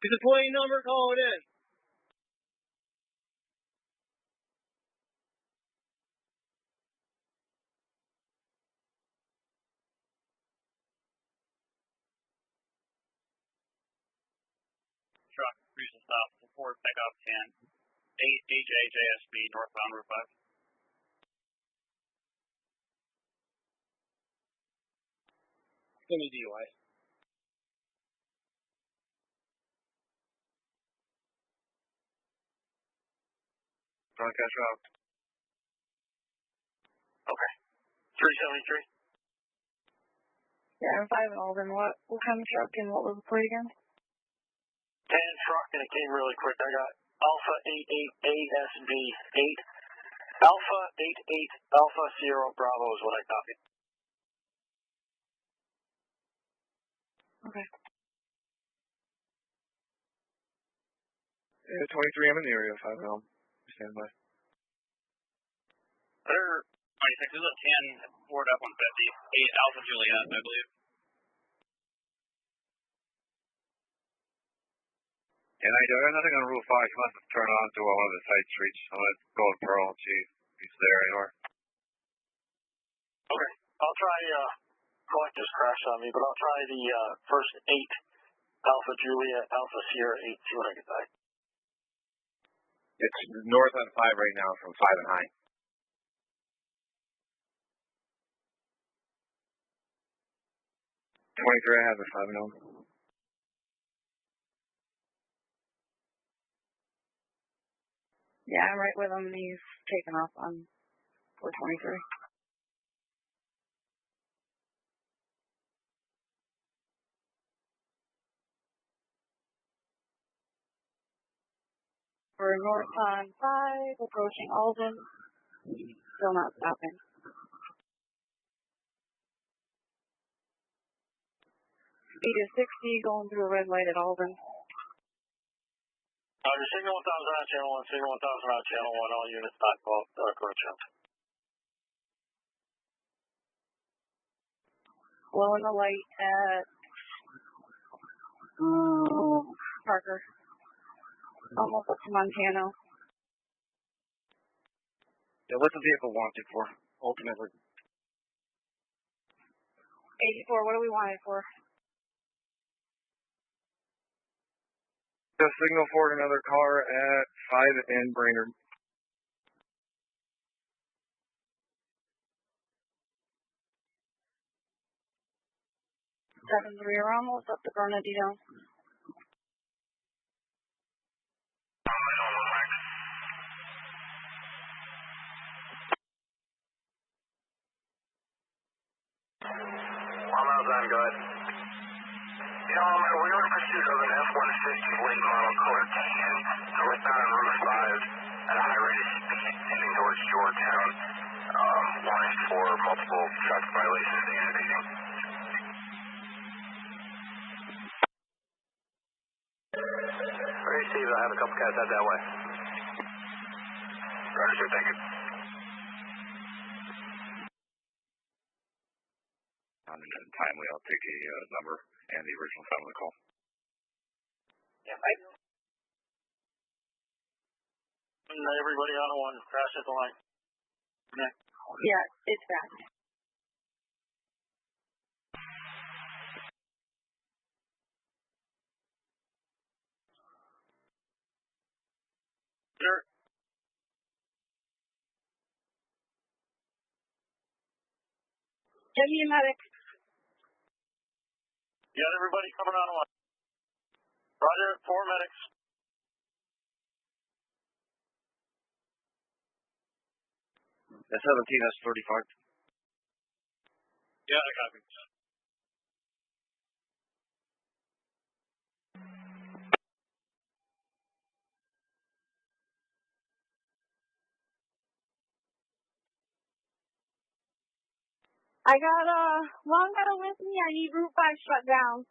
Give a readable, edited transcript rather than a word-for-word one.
Is the plane number? Call it in. Truck, recent stop, report pickup 10, 8 HHASB, northbound Route 5. Give me DUI. Broadcast route. Okay. 373. Yeah, I'm 5 and Alden. What kind of truck and what was the plate again? 10 truck, and it came really quick. I got Alpha 88 ASB 8. Alpha 88 Alpha Sierra Bravo is what I copied. Okay. Yeah, 23, I'm in the area, 5 L. Stand by. There, 26 is a 10 Ford F150, 8 Alpha Juliet, I believe. And I got nothing on Route 5. You must have turned on to one of the side streets. I'm going to go to Pearl and see if he's there anywhere. Okay. I'll try, Collect just crashed on me, but I'll try the first 8 Alpha Juliet, Alpha Sierra 8, see what I get back. It's north on 5 right now from 5 and high. 23, I have a 5 and 0. Yeah, I'm right with him. He's taken off on 423. We're north on 5, approaching Alden. Still not stopping. 8 to 60, going through a red light at Alden. Your signal 1000 on channel 1, signal 1000 on channel 1, all units back off, correction. Blowing the light at Parker. Almost up to Montano. Yeah, what's the vehicle wanted for, ultimately? 84, what do we want it for? Just signal for another car at 5 and Brainerd. 7-3, we're almost up to Bernardino. On, go ahead. We were in pursuit of an F150 late model color tan, northbound on Route 5 at a high rate of speed heading towards Georgetown. Warning for multiple traffic violations and evading. Alright, Steve, I have a couple guys out that way. Roger, sir, thank you. And timely, I'll take a number and the original time of the call. Yeah, everybody on one, crash at the line. Connect. Yeah, it's back. Sir. Give me a medic. You got everybody coming on one. Roger, 4 medics. The 17 has 35. Yeah, I got it. I got Longmeadow with me. I need Route 5 shut down.